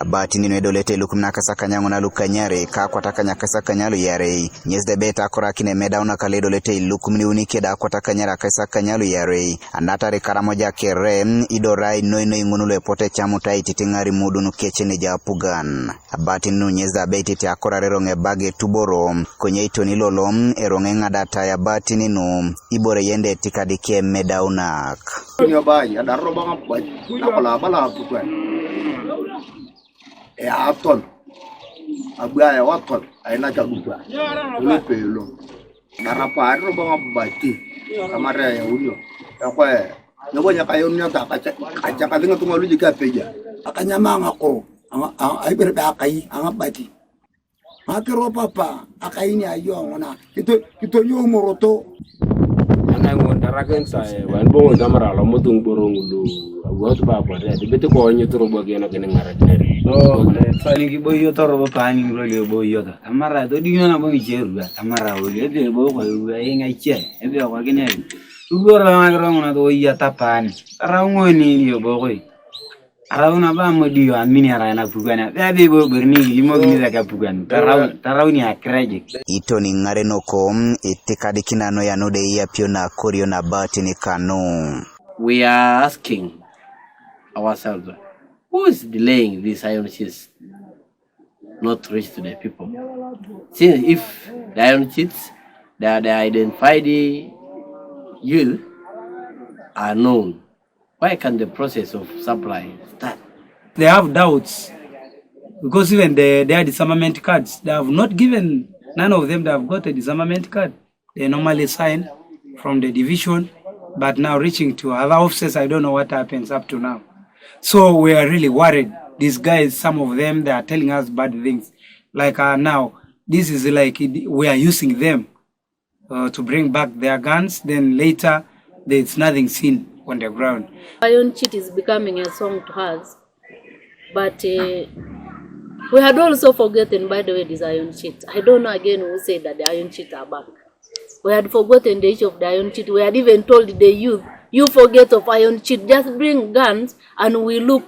Abaatin no edolete lukumna kasa kanyango na lukanyare ka kwata kanya kasa kanyalo yare nyesde beta kora kine meda una kale dolete lukumni unike da kwata kanyara kasa kanyalo yare anata Ikaramoja kere idorai noino ingunule pote chamuta ititingari mudunu kechene ja Apugan. Abaatin no nyesda beti te akora reronge bage tuboro konye itoni lolom eronge ngadata ya Abaatin no ibore yende tikadike meda unak. Nyobai adaro banga pwaj nakola bala Apugan. Atol abaya watol aina chagupwa lepelo narapa aro banga bati amara ya unyo yakwa nyobonya kayonya ta kacha kadinga tumalu jika peja akanyama ngako ai berda akai anga bati makero papa akaini ayo ngona kito yo moroto ana ngonda rakensa wan bongo damara lo mutung borongulu awatu papa de bete ko nyotoro bogena kene ngara tere so fani ki boyo toro pani ngolo boyo ta amara do dinyo na bongi jeru amara o le de bo ko yenga che ebe ko kene ubora ngara ngona do iya tapani raungoni yo boy arauna ba modiyo amini ara na Apugana bebe bo berni limo gini daga Apugan tarauni akreje itoni ngare noko itikadi kinano ya node ya piona korio na Abaatin Kanu. We are asking ourselves, who is delaying these iron sheets not to reach to the people? Since if the iron sheets that they identified youth are known, why can the process of supply start? They have doubts because even their disarmament cards, they have not given, none of them that have got a disarmament card. They normally sign from the division, but now reaching to other officers, I don't know what happens up to now. So we are really worried. These guys, some of them, they are telling us bad things. Like now, this is like we are using them to bring back their guns. Then later, there's nothing seen on the ground. Iron sheet is becoming a song to us, but we had also forgotten, by the way, this iron sheet. I don't know again who said that the iron sheet are back. We had forgotten the issue of the iron sheet. We had even told the youth, you forget of iron sheet, just bring guns and we look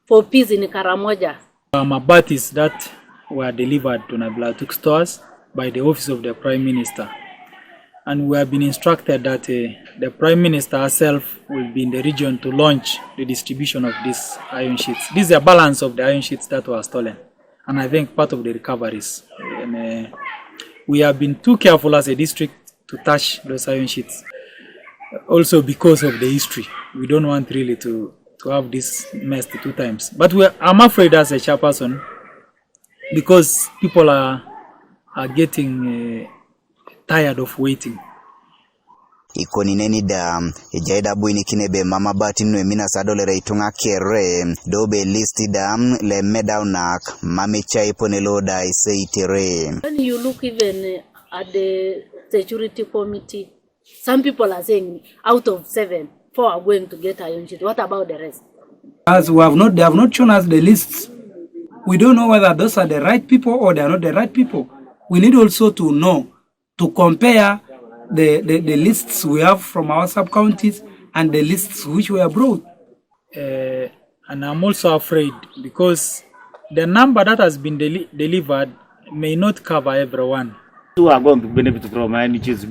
for peace in Ikaramoja. Abaatin that were delivered to Nablatuk stores by the office of the Prime Minister. And we have been instructed that the Prime Minister herself will be in the region to launch the distribution of these iron sheets. This is a balance of the iron sheets that were stolen. And I think part of the recoveries. And, we have been too careful as a district to touch those iron sheets. Also because of the history. We don't want really to have this messed 2 times. But I'm afraid as a chairperson, because people are getting tired of waiting. Ikoni neni da ejaida buini kinebe mama Abaatin no emina sadolere itunga kere dobe listi da le medaunak mame chai ponelo da iseitere. When you look even at the security committee, some people are saying out of 7, 4 are going to get iron sheet. What about the rest? As they have not shown us the lists. We don't know whether those are the right people or they are not the right people. We need also to know, to compare the lists we have from our sub-counties and the lists which were brought. And I'm also afraid because the number that has been delivered may not cover everyone. Who are going to benefit from any cheats,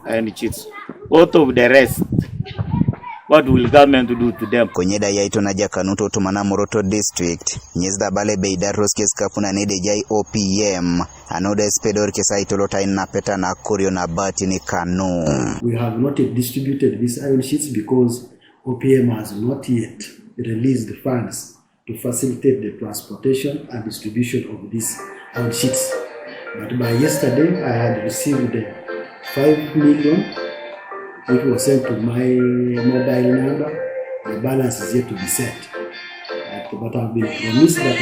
any cheats? Out of the rest, what will government do to them? Konyeda ya ito naja Kanuto tumana Moroto district. Nyezda bale beida roskes kapuna nede jai OPM. Anode spedor kesa itolota inapeta na korio na Abaatin Kanu. We have not yet distributed these iron sheets because OPM has not yet released the funds to facilitate the transportation and distribution of these iron sheets. But by yesterday, I had received 5 million, which was sent to my mobile number. The balance is yet to be set. But I've been promised that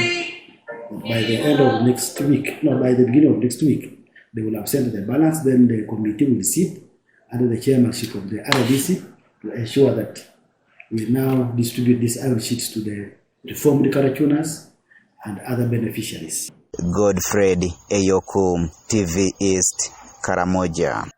by the end of next week, no, by the beginning of next week, they will have sent the balance. Then the committee will sit under the chairmanship of the RDC to ensure that we now distribute these iron sheets to the reformed Karachunas and other beneficiaries. Godfred Eyoku, TV East, Ikaramoja.